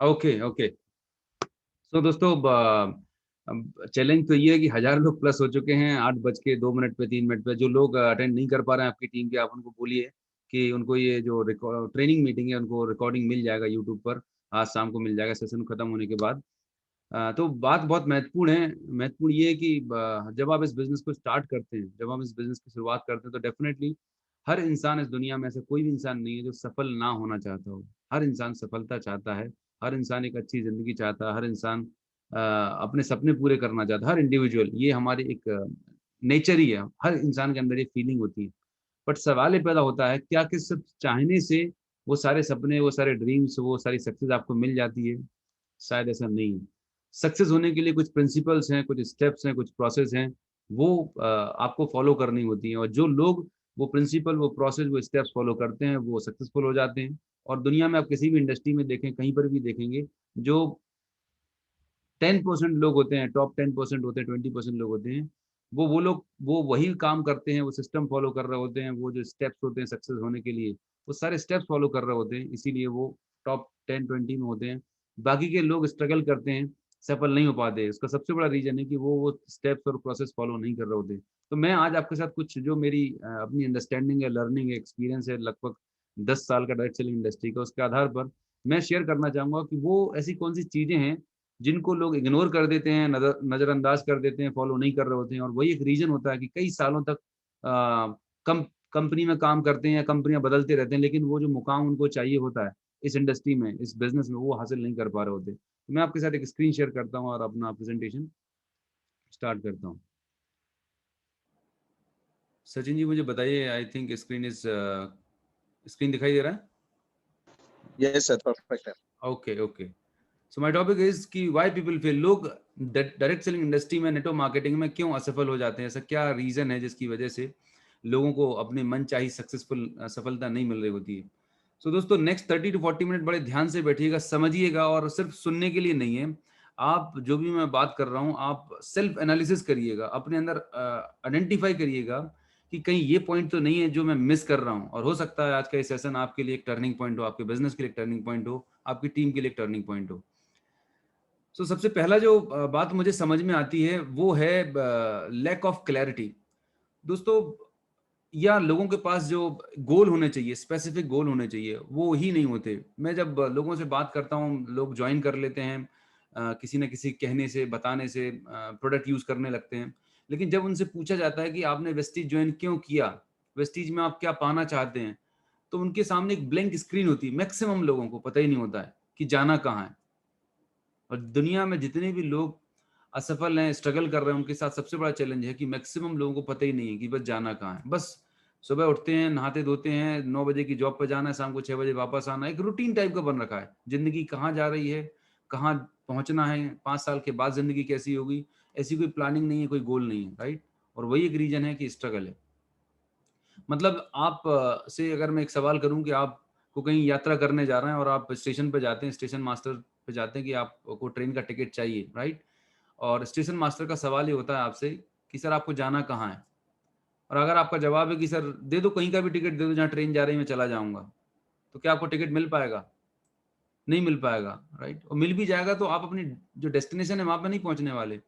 Okay okay. तो दोस्तों challenge तो ये है कि 1000 लोग प्लस हो चुके हैं 8:02 पे 3 मिनट पे। जो लोग अटेंड नहीं कर पा रहे हैं आपकी टीम के, आप उनको बोलिए कि उनको ये जो ट्रेनिंग मीटिंग है उनको रिकॉर्डिंग मिल जाएगा यूट्यूब पर, आज शाम को मिल जाएगा सेशन खत्म होने के बाद। तो बात बहुत महत्वपूर्ण है। महत्वपूर्ण ये है कि जब आप इस बिज़नेस को स्टार्ट करते हैं, जब आप इस बिज़नेस की शुरुआत करते हैं, तो डेफ़िनेटली हर इंसान इस दुनिया में, ऐसा कोई भी इंसान नहीं है जो सफल ना होना चाहता हो। हर इंसान सफलता चाहता है, हर इंसान एक अच्छी ज़िंदगी चाहता है, हर इंसान अपने सपने पूरे करना चाहता है, हर इंडिविजुअल। ये हमारी एक नेचर ही है, हर इंसान के अंदर ये फीलिंग होती है। बट सवाल ये पैदा होता है, क्या कि सिर्फ़ चाहने से वो सारे सपने, वो सारे ड्रीम्स, वो सारी सक्सेस आपको मिल जाती है? शायद ऐसा नहीं है। सक्सेस होने के लिए कुछ प्रिंसिपल्स हैं, कुछ स्टेप्स हैं, कुछ प्रोसेस हैं, वो आपको फॉलो करनी होती हैं, और जो लोग वो प्रिंसिपल, वो प्रोसेस, वो स्टेप्स फॉलो करते हैं, वो सक्सेसफुल हो जाते हैं। और दुनिया में आप किसी भी इंडस्ट्री में देखें, कहीं पर भी देखेंगे, जो 10% लोग होते हैं, टॉप 10% होते हैं, 20% लोग होते हैं, वो लोग वो वही काम करते हैं, वो सिस्टम फॉलो कर रहे होते हैं, वो जो स्टेप्स होते हैं सक्सेस होने के लिए, वो सारे स्टेप्स फॉलो कर रहे होते हैं, इसीलिए वो टॉप 10-20 में होते हैं। बाकी के लोग स्ट्रगल करते हैं, सफल नहीं हो पाते। इसका सबसे बड़ा रीज़न है कि वो स्टेप्स और प्रोसेस फॉलो नहीं कर रहे होते। तो मैं आज आपके साथ कुछ जो मेरी अपनी अंडरस्टैंडिंग है, लर्निंग है, एक्सपीरियंस है, लगभग 10 साल का डायरेक्ट सेलिंग इंडस्ट्री का, उसके आधार पर मैं शेयर करना चाहूँगा कि वो ऐसी कौन-सी चीज़ें हैं जिनको लोग इग्नोर कर देते हैं, नज़रअंदाज कर देते हैं, फॉलो नहीं कर रहे होते हैं, और वही एक रीज़न होता है कि कई सालों तक अ, कंपनी में काम करते हैं या कंपनियाँ बदलते रहते हैं, लेकिन वो जो मुकाम उनको चाहिए होता है, इस इंडस्ट्री में, इस बिज़नेस में, वो हासिल नहीं कर पा रहे होते। तो मैं आपके साथ एक स्क्रीन शेयर करता हूँ और अपना प्रेज़ेंटेशन स्टार्ट करता हूँ। सचिन जी मुझे बताइए, आई थिंक स्क्रीन दिखाई दे रहा है? Yes, sir. Perfect. Sir. Okay, okay. So my topic is कि व्हाई पीपल फेल। लोग डायरेक्ट सेलिंग इंडस्ट्री में, नेटवर्क मार्केटिंग में क्यों असफल हो जाते हैं? ऐसा क्या रीज़न है जिसकी वजह से लोगों को अपनी मनचाही सफलता नहीं मिल रही होती है? सो दोस्तों, नेक्स्ट 30 टू 40 मिनट बड़े ध्यान से बैठिएगा, समझिएगा, और सिर्फ सुनने के लिए नहीं है। आप जो भी मैं बात कर रहा हूँ, आप सेल्फ एनालिसिस करिएगा, अपने अंदर आइडेंटिफ़ाई करिएगा कि कहीं ये पॉइंट तो नहीं है जो मैं मिस कर रहा हूँ, और हो सकता है आज का ये सेशन आपके लिए एक टर्निंग पॉइंट हो, आपके बिज़नेस के लिए एक टर्निंग पॉइंट हो, आपकी टीम के लिए एक टर्निंग पॉइंट हो। सो सबसे पहला जो बात मुझे समझ में आती है वो है लैक ऑफ क्लैरिटी। दोस्तों, या लोगों के पास जो गोल होने चाहिए, स्पेसिफिक गोल होने चाहिए, वो ही नहीं होते। मैं जब लोगों से बात करता हूँ, लोग ज्वाइन कर लेते हैं किसी न किसी कहने से, बताने से, प्रोडक्ट यूज़ करने लगते हैं। लेकिन जब उनसे पूछा जाता है कि आपने वेस्टीज ज्वाइन क्यों किया? वेस्टीज में आप क्या पाना चाहते हैं? तो उनके सामने एक ब्लैंक स्क्रीन होती है। मैक्सिमम लोगों को पता ही नहीं होता है कि जाना कहाँ है। और दुनिया में जितने भी लोग असफल हैं, स्ट्रगल कर रहे हैं, उनके साथ सबसे बड़ा चैलेंज है कि मैक्सिमम लोगों को पता ही नहीं है कि बस जाना कहाँ है। बस सुबह उठते हैं, नहाते-धोते हैं, 9 बजे की जॉब पे जाना है, शाम को 6 बजे वापस आना है। एक रूटीन टाइप का बन रखा है। ज़िंदगी कहाँ जा रही है, कहाँ पहुँचना है, 5 साल के बाद ज़िंदगी कैसी होगी, ऐसी कोई प्लानिंग नहीं है, कोई गोल नहीं है, राइट? और वही एक रीज़न है कि स्ट्रगल है। मतलब आप से अगर मैं एक सवाल करूँ कि आपको कहीं यात्रा करने जा रहे हैं और आप स्टेशन पे जाते हैं, स्टेशन मास्टर पे जाते हैं कि आपको ट्रेन का टिकट चाहिए, राइट? और स्टेशन मास्टर का सवाल ये होता है आपसे कि सर आपको जाना कहाँ है? और अगर आपका जवाब है कि सर दे दो, कहीं का भी टिकट दे दो, जहाँ ट्रेन जा रही है मैं चला जाऊँगा। तो क्या आपको टिकट मिल पाएगा? नहीं मिल पाएगा, राइट? और मिल भी जाएगा तो आप अपनी जो डेस्टिनेशन है वहाँ पे नहीं पहुँचने वाले।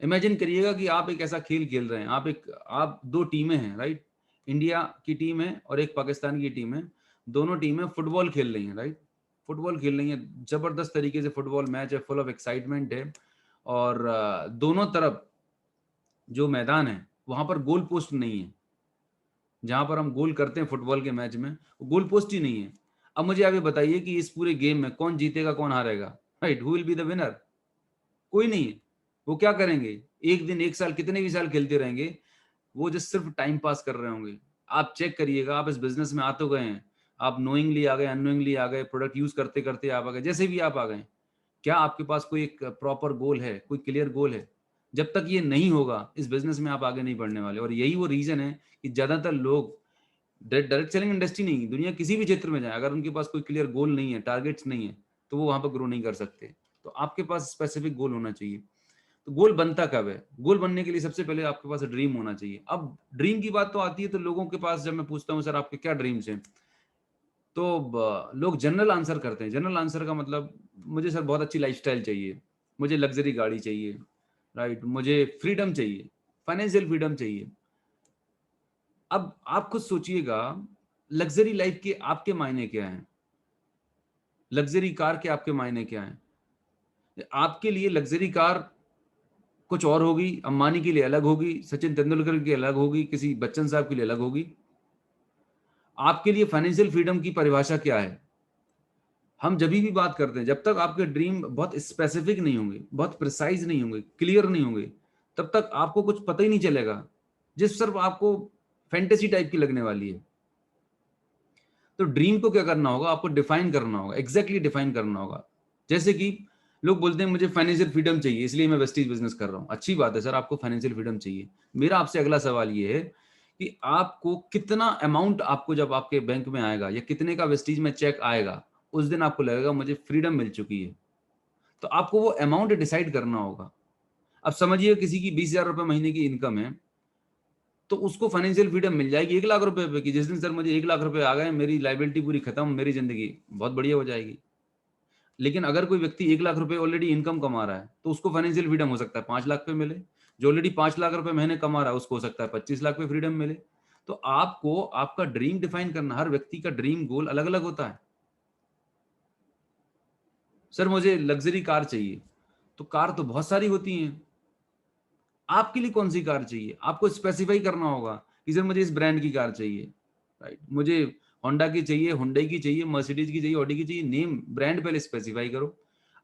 इमेजिन करिएगा कि आप एक ऐसा खेल खेल रहे हैं, आप 2 टीमें हैं, राइट? इंडिया की टीम है और एक पाकिस्तान की टीम है। दोनों टीमें फुटबॉल खेल रही हैं, राइट? फुटबॉल खेल रही हैं, ज़बरदस्त तरीके से फुटबॉल मैच है, फुल ऑफ एक्साइटमेंट है, और दोनों तरफ जो मैदान है, वहाँ पर गोल पोस्ट नहीं है। जहाँ पर हम गोल करते हैं फुटबॉल के मैच में, वो गोल पोस्ट ही नहीं है। अब मुझे आप ये बताइए कि इस पूरे गेम में कौन जीतेगा, कौन हारेगा? Right? Who will be the winner? कोई नहीं है। वो क्या करेंगे? 1 दिन, 1 साल, कितने भी साल खेलते रहेंगे, वो जस्ट सिर्फ़ टाइम पास कर रहे होंगे। आप चेक करिएगा, आप इस बिज़नेस में आ तो गए हैं, आप नोइंगली आ गए, अननोइंगली आ गए, प्रोडक्ट यूज़ करते-करते आप आ गए, जैसे भी आप आ गए। क्या आपके पास कोई एक प्रॉपर गोल है, कोई क्लियर गोल है? जब तक ये नहीं होगा, इस बिज़नेस में आप आगे नहीं बढ़ने वाले, और यही वो रीज़न है कि ज़्यादातर लोग डायरेक्ट सेलिंग इंडस्ट्री नहीं, दुनिया किसी भी क्षेत्र में जाएँ, अगर उनके पास कोई क्लियर गोल नहीं है, टारगेट्स नहीं है, तो वो वहाँ पे ग्रो नहीं कर सकते। तो आपके पास स्पेसिफिक गोल होना चाहिए। तो गोल बनता कब है? गोल बनने के लिए सबसे पहले आपके पास ड्रीम होना चाहिए। अब ड्रीम की बात तो आती है, तो लोगों के पास जब मैं पूछता हूँ सर आपके क्या ड्रीम्स हैं? तो लोग जनरल आंसर करते हैं। जनरल आंसर का मतलब, मुझे सर बहुत अच्छी लाइफस्टाइल चाहिए, मुझे लग्जरी गाड़ी चाहिए, राइट, मुझे फ्रीडम चाहिए, फाइनेंशियल फ्रीडम चाहिए। अब आप खुद सोचिएगा, लग्जरी लाइफ के आपके मायने क्या हैं? लग्जरी कार के आपके मायने क्या हैं? आपके लिए लग्जरी कार कुछ और होगी, अंबानी के लिए अलग होगी, सचिन तेंदुलकर की अलग होगी, किसी बच्चन साहब के लिए अलग होगी। आपके लिए फाइनेंशियल फ्रीडम की परिभाषा क्या है? हम जब भी बात करते हैं, जब तक आपके ड्रीम बहुत स्पेसिफिक नहीं होंगे, बहुत प्रिसाइज नहीं होंगे, क्लियर नहीं होंगे, तब तक आपको कुछ पता ही नहीं चलेगा, जिस सिर्फ आपको फैंटेसी टाइप की लगने वाली है। तो ड्रीम को क्या करना होगा? आपको डिफाइन करना होगा, एग्जैक्टली डिफाइन करना होगा। जैसे कि लोग बोलते हैं मुझे फाइनेंशियल फ्रीडम चाहिए, इसलिए मैं वेस्टीज बिजनेस कर रहा हूं। अच्छी बात है सर, आपको फाइनेंशियल फ्रीडम चाहिए। मेरा आपसे अगला सवाल ये है कि आपको कितना अमाउंट, आपको जब आपके बैंक में आएगा या कितने का वेस्टीज में चेक आएगा, उस दिन आपको लगेगा मुझे फ्रीडम मिल चुकी है। तो आपको वो अमाउंट डिसाइड करना होगा। अब समझिए किसी की 20,000 रुपए महीने की इनकम है, तो उसको फाइनेंशियल फ्रीडम मिल जाएगी 1 लाख रुपए पे, कि जिस दिन सर मुझे 1 लाख रुपए आ गए, मेरी लाइबिलिटी पूरी खत्म, मेरी जिंदगी बहुत बढ़िया हो जाएगी। लेकिन अगर कोई व्यक्ति 1 लाख रुपए ऑलरेडी इनकम कमा रहा है, तो उसको फाइनेंशियल फ्रीडम हो सकता है 5 लाख पे मिले। जो ऑलरेडी 5 लाख रुपए महीने कमा रहा है, उसको हो सकता है 25 लाख पे फ्रीडम मिले। तो आपको आपका ड्रीम डिफाइन करना, हर व्यक्ति का ड्रीम गोल अलग अलग होता है। सर मुझे लग्जरी कार चाहिए, तो कार तो बहुत सारी होती हैं। आपके लिए कौन सी कार चाहिए? आपको स्पेसिफाई करना होगा कि सर मुझे इस ब्रांड की कार चाहिए, राइट, मुझे होंडा की चाहिए, हुंडई की चाहिए, मर्सिडीज की चाहिए, ऑडी की चाहिए। नेम ब्रांड पहले स्पेसिफाई करो।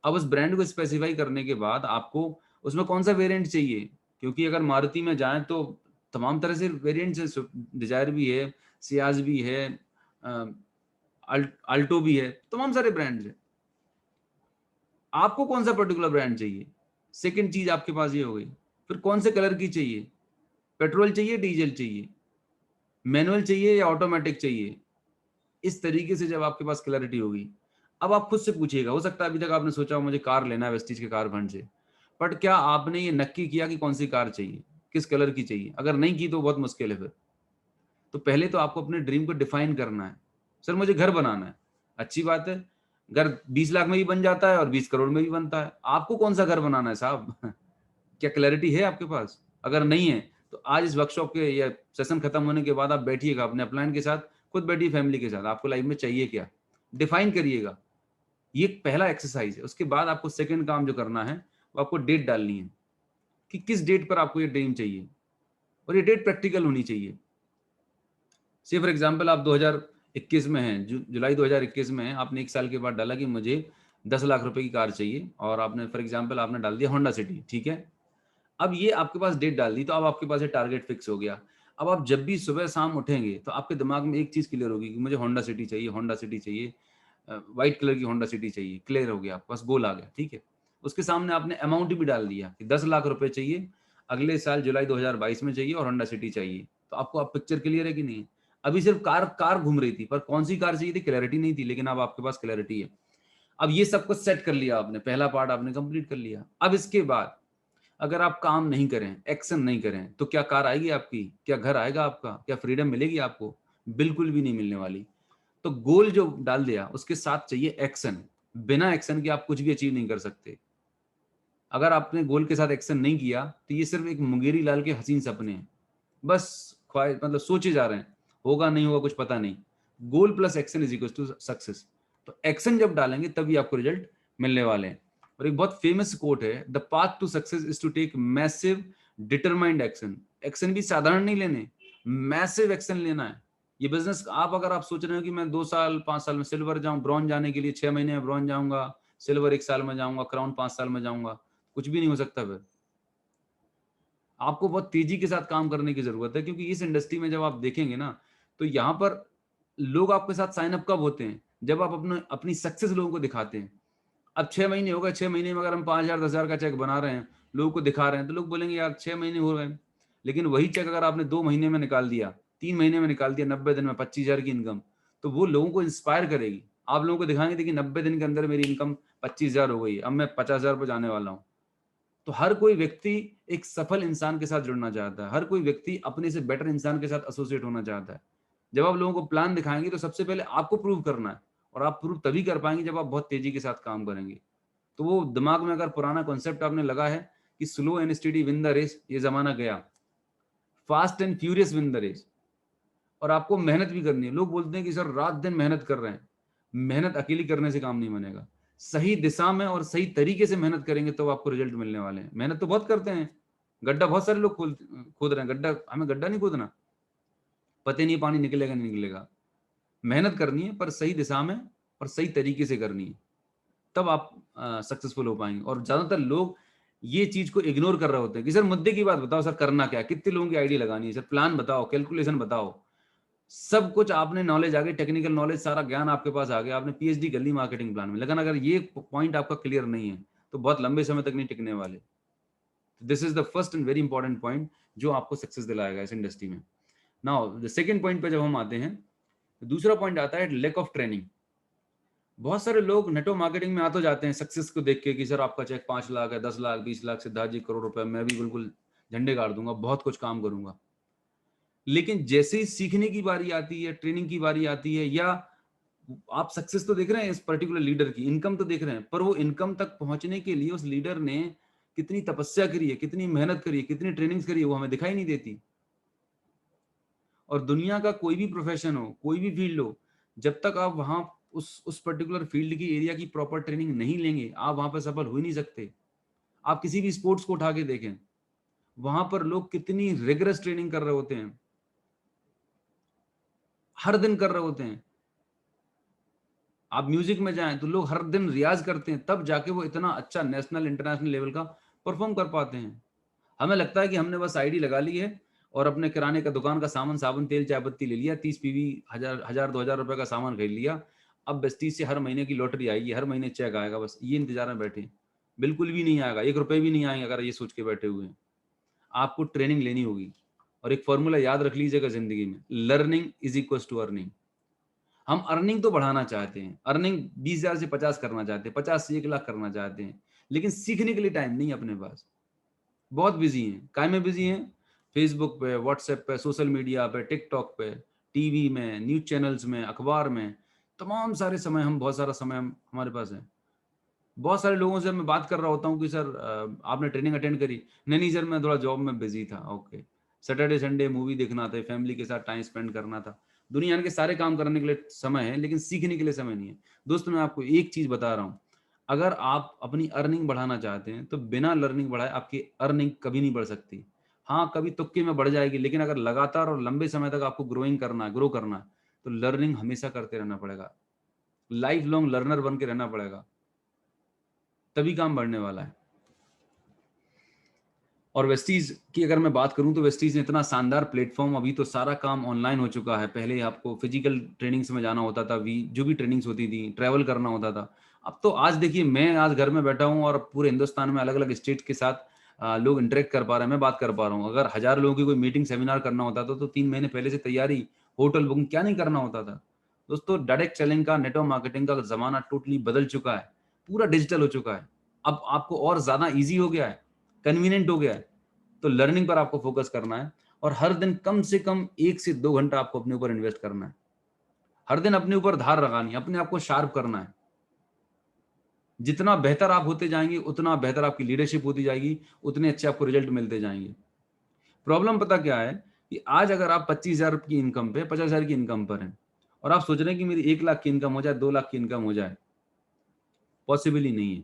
अब उस ब्रांड को स्पेसिफाई करने के बाद आपको उसमें कौन सा वेरिएंट चाहिए, क्योंकि अगर मारुति में जाएं तो तमाम तरह से वेरिएंट्स हैं। डिजायर भी है, सियाज भी है, अल्टो भी है, तमाम सारे ब्रांड्स हैं। आपको कौन सा पर्टिकुलर ब्रांड चाहिए? सेकंड चीज आपके पास ये हो गई। फिर कौन से कलर की चाहिए? पेट्रोल चाहिए, डीजल चाहिए, मैनुअल चाहिए या ऑटोमेटिक चाहिए? इस तरीके से जब आपके पास क्लैरिटी होगी, अब आप खुद से पूछिएगा। हो सकता है अभी तक आपने सोचा हो मुझे कार लेना है वेस्टीज के कार फंड से, बट क्या आपने ये नक्की किया कि कौन सी कार चाहिए, किस कलर की चाहिए? अगर नहीं की तो बहुत मुश्किल है फिर। तो पहले तो आपको अपने ड्रीम को डिफाइन करना है। सर मुझे घर बनाना है, अच्छी बात है, घर 20 लाख में भी बन जाता है और 20 करोड़ में भी बनता है। आपको कौन सा घर बनाना है साहब? क्या क्लैरिटी है आपके पास? अगर नहीं है तो आज इस वर्कशॉप के या सेशन खत्म होने के बाद आप बैठिएगा अपने अपलाइन के साथ, खुद बैठिए फैमिली के साथ, आपको लाइफ में चाहिए क्या, डिफाइन करिएगा। ये पहला एक्सरसाइज है। उसके बाद आपको सेकंड काम जो करना है, वो आपको डेट डालनी है कि किस डेट पर आपको ये ड्रीम चाहिए, और ये डेट प्रैक्टिकल होनी चाहिए। से फॉर एग्जाम्पल आप 2021 में हैं, जुलाई 2021 में हैं, आपने 1 साल के बाद डाला कि मुझे 10 लाख रुपए की कार चाहिए, और आपने फॉर एग्जाम्पल आपने डाल दिया होंडा सिटी, ठीक है। अब ये आपके पास डेट डाल दी, तो अब आपके पास ये टारगेट फिक्स हो गया। अब आप जब भी सुबह शाम उठेंगे तो आपके दिमाग में एक चीज क्लियर होगी कि मुझे होंडा सिटी चाहिए, होंडा सिटी चाहिए, व्हाइट कलर की होंडा सिटी चाहिए। क्लियर हो गया, आपके पास गोल आ गया, ठीक है। उसके सामने आपने अमाउंट भी डाल दिया कि 10 लाख रुपए चाहिए, अगले साल जुलाई 2022 में चाहिए, और होंडा सिटी चाहिए। तो आपको अब पिक्चर क्लियर है कि नहीं? अभी सिर्फ कार कार घूम रही थी, पर कौन सी कार चाहिए थी क्लैरिटी नहीं थी, लेकिन अब आपके पास क्लैरिटी है। अब ये सब कुछ सेट कर लिया आपने, पहला पार्ट आपने कंप्लीट कर लिया। अब इसके बाद अगर आप काम नहीं करें, एक्शन नहीं करें, तो क्या कार आएगी आपकी? क्या घर आएगा आपका? क्या फ्रीडम मिलेगी आपको? बिल्कुल भी नहीं मिलने वाली। तो गोल जो डाल दिया उसके साथ चाहिए एक्शन। बिना एक्शन के आप कुछ भी अचीव नहीं कर सकते। अगर आपने गोल के साथ एक्शन नहीं किया तो ये सिर्फ एक मुंगेरी लाल के हसीन सपने हैं, बस ख्वाहिश, मतलब सोचे जा रहे हैं, होगा नहीं होगा कुछ पता नहीं। Goal plus action is equal to success. तो एक्शन जब डालेंगे तभी आपको रिजल्ट मिलने वाले हैं। और एक बहुत फेमस कोट है, the path to success is to take massive determined action. Action भी साधारण नहीं लेने, मैसिव एक्शन लेना है। ये बिजनेस आप अगर आप सोच रहे हो कि मैं 2 साल 5 साल में सिल्वर जाऊं, ब्रॉन्ज जाने के लिए 6 महीने में ब्रॉन्ज जाऊंगा, सिल्वर 1 साल में जाऊंगा, क्राउन 5 साल में जाऊंगा, कुछ भी नहीं हो सकता। फिर आपको बहुत तेजी के साथ काम करने की जरूरत है, क्योंकि इस इंडस्ट्री में जब आप देखेंगे ना, तो यहाँ पर लोग आपके साथ साइन अप कब होते हैं? जब आप अपनी सक्सेस लोगों को दिखाते हैं। अब 6 महीने हो गए, 6 महीने में अगर हम 5,000 10,000 का चेक बना रहे हैं, लोगों को दिखा रहे हैं, तो लोग बोलेंगे यार 6 महीने हो गए। लेकिन वही चेक अगर आपने 2 महीने में निकाल दिया, 3 महीने में निकाल दिया, 90 दिन में 25,000 की इनकम, तो वो लोगों को इंस्पायर करेगी। आप लोगों को दिखाएंगे, देखिए 90 दिन के अंदर मेरी इनकम 25,000 हो गई, अब मैं 50,000 पर जाने वाला हूँ। तो हर कोई व्यक्ति एक सफल इंसान के साथ जुड़ना चाहता है, हर कोई व्यक्ति अपने से बेटर इंसान के साथ एसोसिएट होना चाहता है। जब आप लोगों को प्लान दिखाएंगे तो सबसे पहले आपको प्रूव करना है, और आप प्रूव तभी कर पाएंगे जब आप बहुत तेजी के साथ काम करेंगे। तो वो दिमाग में अगर पुराना कॉन्सेप्ट आपने लगा है कि slow and steady win the race, ये जमाना गया। Fast and furious win the race. और आपको मेहनत भी करनी है। लोग बोलते हैं कि सर रात दिन मेहनत कर रहे हैं। मेहनत अकेली करने से काम नहीं बनेगा। सही दिशा में और सही तरीके से मेहनत करेंगे तो आपको रिजल्ट मिलने वाले हैं। मेहनत तो बहुत करते हैं, गड्ढा बहुत सारे लोग खोद रहे हैं। गड्ढा, हमें गड्ढा नहीं खोदना, पता नहीं पानी निकलेगा नहीं निकलेगा। मेहनत करनी है पर सही दिशा में और सही तरीके से करनी है, तब आप सक्सेसफुल हो पाएंगे। और ज्यादातर लोग ये चीज को इग्नोर कर रहे होते हैं कि सर मुद्दे की बात बताओ, सर करना क्या है, कितने लोगों की आईडी लगानी है, सर प्लान बताओ, कैलकुलेशन बताओ। सब कुछ आपने नॉलेज आ गई, टेक्निकल नॉलेज, सारा ज्ञान आपके पास आ गया, आपने पीएचडी कर ली मार्केटिंग प्लान में, लेकिन अगर ये पॉइंट आपका क्लियर नहीं है तो बहुत लंबे समय तक नहीं टिकने वाले। This is the first and very important point जो आपको सक्सेस दिलाएगा इस इंडस्ट्री में। नाउ द सेकंड पॉइंट पे जब हम आते हैं, दूसरा पॉइंट आता है लैक ऑफ ट्रेनिंग। बहुत सारे लोग नेटवर्क मार्केटिंग में आ तो जाते हैं सक्सेस को देख के कि सर आपका चेक 5 लाख है, 10 लाख, 20 लाख, सिद्धार्थ जी करोड़ रुपए, मैं भी बिल्कुल झंडे गाड़ दूंगा, बहुत कुछ काम करूंगा। लेकिन जैसे ही सीखने की बारी आती है, ट्रेनिंग की बारी आती है, या आप सक्सेस तो देख रहे हैं इस पर्टिकुलर लीडर की, इनकम तो देख रहे हैं, पर वो इनकम तक पहुंचने के लिए उस लीडर ने कितनी तपस्या करी है, कितनी मेहनत करी है, कितनी ट्रेनिंग्स करी है, वो हमें दिखाई नहीं देती। और दुनिया का कोई भी प्रोफेशन हो, कोई भी फील्ड हो, जब तक आप वहां उस पर्टिकुलर फील्ड की, एरिया की प्रॉपर ट्रेनिंग नहीं लेंगे, आप वहां पर सफल हो ही नहीं सकते। आप किसी भी स्पोर्ट्स को उठा के देखें, वहां पर लोग कितनी रिगरस ट्रेनिंग कर रहे होते हैं, हर दिन कर रहे होते हैं। आप म्यूजिक में जाएं तो लोग हर दिन रियाज करते हैं, तब जाके वो इतना अच्छा नेशनल इंटरनेशनल लेवल का परफॉर्म कर पाते हैं। हमें लगता है कि हमने बस आईडी लगा ली है और अपने किराने का दुकान का सामान, साबुन, तेल, चाय पत्ती ले लिया, 30 पीवी, 1000 2000 रुपए का सामान खरीद लिया, अब बेस्टीज से हर महीने की लॉटरी आएगी, हर महीने चेक आएगा, बस ये इंतजार में बैठे। बिल्कुल भी नहीं आएगा, 1 रुपए भी नहीं आएंगे अगर ये सोच के बैठे हुए हैं। आपको ट्रेनिंग लेनी होगी। और एक फॉर्मूला याद रख लीजिएगा जिंदगी में, learning is equal to earning. हम अर्निंग तो बढ़ाना चाहते हैं, अर्निंग 20,000 से 50 करना चाहते हैं, 50 से 1 लाख करना चाहते हैं, लेकिन सीखने के लिए टाइम नहीं है अपने पास। बहुत बिजी हैं, काय में बिजी हैं, फेसबुक पे, व्हाट्सएप पे, सोशल मीडिया पे, टिकटॉक पे, टीवी में, न्यूज चैनल्स में, अखबार में, तमाम सारे समय, हम बहुत सारा समय हमारे पास है। बहुत सारे लोगों से मैं बात कर रहा होता हूँ कि सर आपने ट्रेनिंग अटेंड करी? नहीं नहीं सर, मैं थोड़ा जॉब में बिजी था। ओके, सैटरडे संडे मूवी देखना था, फैमिली के साथ टाइम स्पेंड करना था। दुनिया के सारे काम करने के लिए समय है, लेकिन सीखने के लिए समय नहीं है। दोस्तों, मैं आपको एक चीज बता रहा हूँ, अगर आप अपनी अर्निंग बढ़ाना चाहते हैं तो बिना लर्निंग बढ़ाए आपकी अर्निंग कभी नहीं बढ़ सकती। हाँ, कभी तुक्के में बढ़ जाएगी, लेकिन अगर लगातार और लंबे समय तक आपको ग्रो करना है तो लर्निंग हमेशा करते रहना पड़ेगा। लाइफ लॉन्ग लर्नर बन के रहना पड़ेगा, तभी काम बढ़ने वाला है। और वेस्टीज की अगर मैं बात करूं तो वेस्टीज ने इतना शानदार प्लेटफॉर्म, अभी तो सारा काम ऑनलाइन हो चुका है। पहले आपको फिजिकल ट्रेनिंग्स में जाना होता था, जो भी ट्रेनिंग्स होती थी, ट्रैवल करना होता था। अब तो आज देखिए, मैं आज घर में बैठा हूं और पूरे हिंदुस्तान में अलग अलग स्टेट के साथ लोग इंटरेक्ट कर पा रहे हैं, मैं बात कर पा रहा हूँ। अगर 1000 लोगों की कोई मीटिंग सेमिनार करना होता था तो 3 महीने पहले से तैयारी, होटल बुकिंग, क्या नहीं करना होता था। दोस्तों, डायरेक्ट सेलिंग का, नेटवर्क मार्केटिंग का जमाना टोटली बदल चुका है, पूरा डिजिटल हो चुका है। अब आपको और ज्यादा ईजी हो गया है, कन्वीनियंट हो गया है। तो लर्निंग पर आपको फोकस करना है और हर दिन कम से कम 1 से 2 घंटा आपको अपने ऊपर इन्वेस्ट करना है। हर दिन अपने ऊपर धार लगानी है, अपने आप को शार्प करना है। जितना बेहतर आप होते जाएंगे उतना बेहतर आपकी लीडरशिप होती जाएगी, उतने अच्छे आपको रिजल्ट मिलते जाएंगे। प्रॉब्लम पता क्या है कि आज अगर आप 25,000 की इनकम पे, 50,000 की इनकम पर हैं और आप सोच रहे हैं कि मेरी 1 लाख की इनकम हो जाए, 2 लाख की इनकम हो जाए, पॉसिबल ही नहीं है।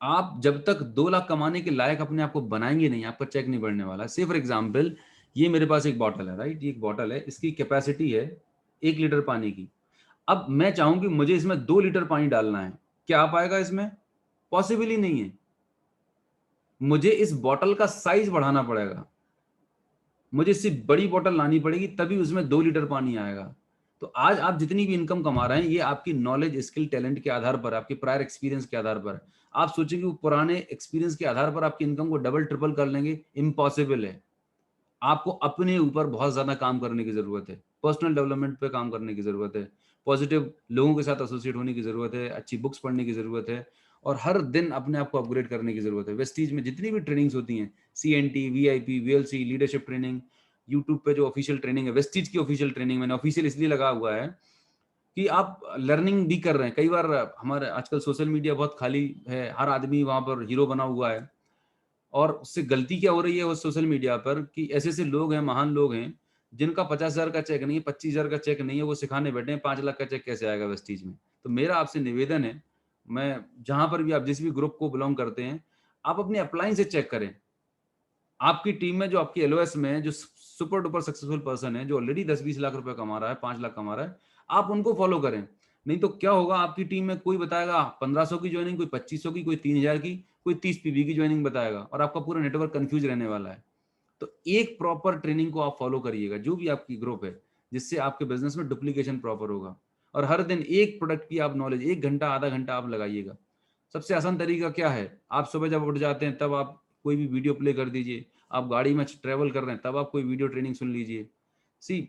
आप जब तक 2 लाख कमाने के लायक अपने आप को बनाएंगे नहीं, आपका चेक नहीं बढ़ने वाला। से फॉर एग्जाम्पल, ये मेरे पास एक बॉटल है, राइट, ये एक बॉटल है, इसकी कैपेसिटी है 1 लीटर पानी की। अब मैं चाहूं कि मुझे इसमें 2 लीटर पानी डालना है, क्या आ पाएगा इसमें? पॉसिबल ही नहीं है। मुझे इस बॉटल का साइज बढ़ाना पड़ेगा, मुझे इससे बड़ी बॉटल लानी पड़ेगी, तभी उसमें 2 लीटर पानी आएगा। तो आज आप जितनी भी इनकम कमा रहे हैं, ये आपकी नॉलेज, स्किल, टैलेंट के आधार पर, आपके प्रायर एक्सपीरियंस के आधार पर। आप सोचेंगे वो पुराने एक्सपीरियंस के आधार पर आपकी इनकम को डबल ट्रिपल कर लेंगे, इम्पॉसिबल है। आपको अपने ऊपर बहुत ज्यादा काम करने की जरूरत है, पर्सनल डेवलपमेंट पे काम करने की जरूरत है, पॉजिटिव लोगों के साथ एसोसिएट होने की जरूरत है, अच्छी बुक्स पढ़ने की जरूरत है, और हर दिन अपने आप को अपग्रेड करने की जरूरत है। वेस्टीज में जितनी भी ट्रेनिंग्स होती हैं, CNT, VIP, VLC, leadership training, YouTube पे जो ऑफिशियल ट्रेनिंग है, वेस्टीज की ऑफिशियल ट्रेनिंग मैंने ऑफिशियल इसलिए लगा हुआ है कि आप लर्निंग भी कर रहे हैं। कई बार हमारे आजकल सोशल मीडिया बहुत खाली है, हर आदमी वहां पर हीरो बना हुआ है, और उससे गलती क्या हो रही है उस सोशल मीडिया पर कि ऐसे ऐसे लोग हैं, महान लोग हैं, जिनका 50,000 का चेक नहीं है, 25,000 का चेक नहीं है, वो सिखाने बैठे हैं 5 लाख का चेक कैसे आएगा वेस्टीज में। तो मेरा आपसे निवेदन है, मैं जहां पर भी आप जिस भी ग्रुप को बिलोंग करते हैं, आप अपने अपलाइन से चेक करें। आपकी टीम में जो आपकी एलओएस में जो सुपर डुपर सक्सेसफुल पर्सन है, जो ऑलरेडी 10-20 लाख रुपए कमा रहा है, 5 लाख कमा रहा है, आप उनको फॉलो करें। नहीं तो क्या होगा, आपकी टीम में कोई बताएगा 1500 की ज्वाइनिंग, कोई 2500 की, कोई 3000 की, कोई 30 पीवी की ज्वाइनिंग बताएगा, और आपका पूरा नेटवर्क कंफ्यूज रहने वाला है। तो एक प्रॉपर ट्रेनिंग को आप फॉलो करिएगा, जो भी आपकी ग्रुप है, जिससे आपके बिजनेस में डुप्लीकेशन प्रॉपर होगा। और हर दिन एक प्रोडक्ट की आप नॉलेज 1 घंटा आधा घंटा आप लगाइएगा। सबसे आसान तरीका क्या है, आप सुबह जब उठ जाते हैं तब आप कोई भी वीडियो प्ले कर दीजिए, आप गाड़ी में ट्रेवल कर रहे हैं तब आप कोई वीडियो ट्रेनिंग सुन लीजिए। सी,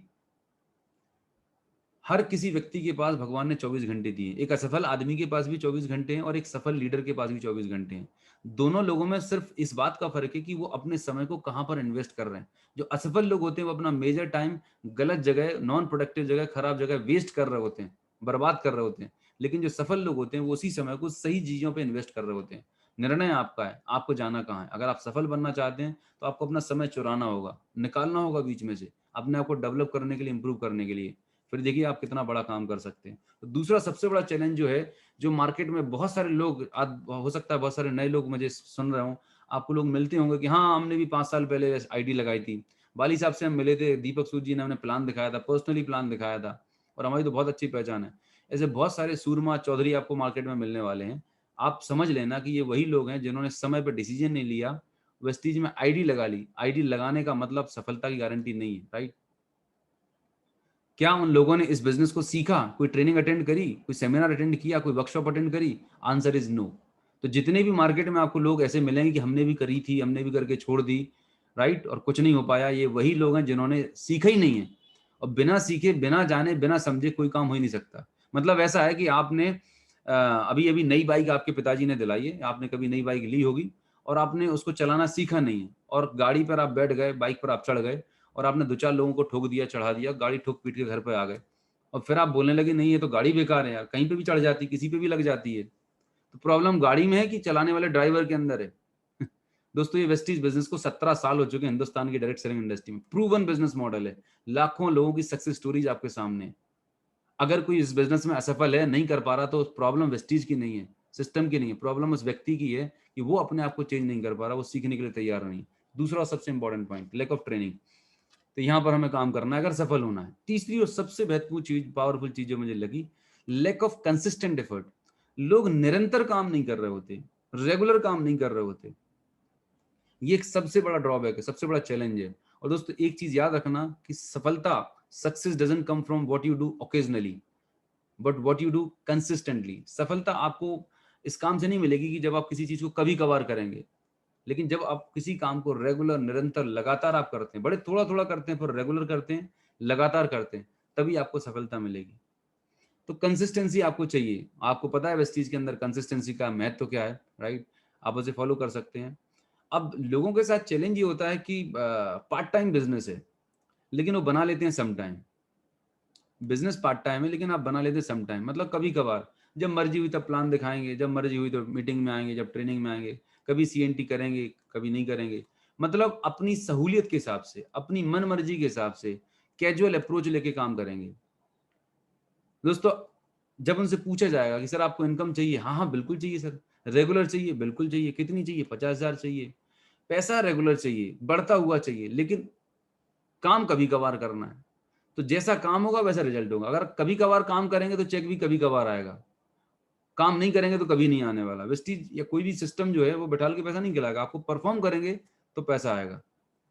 हर किसी व्यक्ति के पास भगवान ने 24 घंटे दिए। एक असफल आदमी के पास भी 24 घंटे हैं और एक सफल लीडर के पास भी 24 घंटे हैं। दोनों लोगों में सिर्फ इस बात का फर्क है कि वो अपने समय को कहां पर इन्वेस्ट कर रहे हैं। जो असफल लोग होते हैं वो अपना मेजर टाइम गलत जगह, नॉन प्रोडक्टिव जगह, खराब जगह वेस्ट कर रहे होते हैं, बर्बाद कर रहे होते हैं। लेकिन जो सफल लोग होते हैं वो उसी समय को सही चीजों पर इन्वेस्ट कर रहे होते हैं। निर्णय आपका है, आपको जाना कहाँ है। अगर आप सफल बनना चाहते हैं तो आपको अपना समय चुराना होगा, निकालना होगा बीच में से, अपने आप को डेवलप करने के लिए, इंप्रूव करने के लिए। फिर देखिए आप कितना बड़ा काम कर सकते हैं। तो दूसरा सबसे बड़ा चैलेंज जो है, जो मार्केट में बहुत सारे लोग, आज हो सकता है बहुत सारे नए लोग मुझे सुन रहे हों, आपको लोग मिलते होंगे कि हाँ हमने भी 5 साल पहले आईडी लगाई थी, बाली साहब से हम मिले थे, दीपक सूद जी ने हमने प्लान दिखाया था, पर्सनली प्लान दिखाया था, और हमारी तो बहुत अच्छी पहचान है। ऐसे बहुत सारे सूरमा चौधरी आपको मार्केट में मिलने वाले हैं। आप समझ लेना कि ये वही लोग हैं जिन्होंने समय पर डिसीजन नहीं लिया, वेस्टीज में आईडी लगा ली। आईडी लगाने का मतलब सफलता की गारंटी नहीं है, राइट। क्या उन लोगों ने इस बिजनेस को सीखा, कोई ट्रेनिंग अटेंड करी, कोई सेमिनार अटेंड किया, कोई वर्कशॉप अटेंड करी? Answer is no. तो जितने भी मार्केट में आपको लोग ऐसे मिलेंगे कि हमने भी करी थी, हमने भी करके छोड़ दी, राइट, और कुछ नहीं हो पाया, ये वही लोग हैं जिन्होंने सीखा ही नहीं है। और बिना सीखे, बिना जाने, बिना समझे कोई काम हो ही नहीं सकता। मतलब ऐसा है कि आपने अभी अभी नई बाइक आपके पिताजी ने दिलाई है, आपने कभी नई बाइक ली होगी और आपने उसको चलाना सीखा नहीं है, और गाड़ी पर आप बैठ गए, बाइक पर आप चढ़ गए, और आपने 2-4 लोगों को ठोक दिया, चढ़ा दिया, गाड़ी ठोक पीट के घर पे आ गए, और फिर आप बोलने लगे नहीं ये तो गाड़ी बेकार है यार, कहीं पे भी चढ़ जाती, किसी पे भी लग जाती है। तो प्रॉब्लम गाड़ी में है कि चलाने वाले ड्राइवर के अंदर है? दोस्तों, ये वेस्टीज बिजनेस को 17 साल हो चुके हैं हिंदुस्तान की डायरेक्ट सेलिंग इंडस्ट्री में। प्रूवन बिजनेस मॉडल है, लाखों लोगों की सक्सेस स्टोरीज आपके सामने है। अगर कोई इस बिजनेस में असफल है, नहीं कर पा रहा, तो प्रॉब्लम वेस्टीज की नहीं है, सिस्टम की नहीं है, प्रॉब्लम उस व्यक्ति की है कि वो अपने आप को चेंज नहीं कर पा रहा, वो सीखने के लिए तैयार नहीं। दूसरा सबसे important point, lack of training. तो यहाँ पर हमें काम करना है अगर सफल होना है। तीसरी और सबसे महत्वपूर्ण चीज, पावरफुल चीज जो मुझे लगी, लैक ऑफ कंसिस्टेंट एफर्ट। लोग निरंतर काम नहीं कर रहे होते, रेगुलर काम नहीं कर रहे होते। ये एक सबसे बड़ा ड्रॉबैक है, सबसे बड़ा चैलेंज है। और दोस्तों एक चीज याद रखना कि सफलता, success doesn't come from what you do occasionally, but what you do consistently. सफलता आपको इस काम से नहीं मिलेगी कि जब आप किसी चीज को कभी कभार करेंगे, लेकिन जब आप किसी काम को रेगुलर, निरंतर, लगातार आप करते हैं, बड़े थोड़ा थोड़ा करते हैं पर रेगुलर करते हैं, लगातार करते हैं, तभी आपको सफलता मिलेगी। तो कंसिस्टेंसी आपको चाहिए। आपको पता है वेस्टीज के अंदर कंसिस्टेंसी का महत्व तो क्या है, राइट। आप उसे फॉलो कर सकते हैं। अब लोगों के साथ चैलेंज ये होता है कि पार्ट टाइम बिजनेस है, लेकिन वो बना लेते हैं some time. Business part time है लेकिन आप बना लेते सम टाइम, मतलब कभी कभार, जब मर्जी हुई तब प्लान दिखाएंगे, जब मर्जी हुई तो मीटिंग में आएंगे, जब ट्रेनिंग में आएंगे, कभी सीएनटी करेंगे, कभी नहीं करेंगे। मतलब अपनी सहूलियत के हिसाब से, अपनी मन मर्जी के हिसाब से कैजुअल अप्रोच लेके काम करेंगे। दोस्तों, जब उनसे पूछा जाएगा कि सर आपको इनकम चाहिए, हाँ हाँ बिल्कुल चाहिए सर। रेगुलर चाहिए, बिल्कुल चाहिए। कितनी चाहिए? 50,000 चाहिए। पैसा रेगुलर चाहिए, बढ़ता हुआ चाहिए, लेकिन काम कभी कभार करना है। तो जैसा काम होगा वैसा रिजल्ट होगा। अगर कभी कभार काम करेंगे तो चेक भी कभी कभार आएगा, काम नहीं करेंगे तो कभी नहीं आने वाला। वेस्टीज या कोई भी सिस्टम जो है वो बैठाल के पैसा नहीं खिलाएगा, आपको परफॉर्म करेंगे तो पैसा आएगा।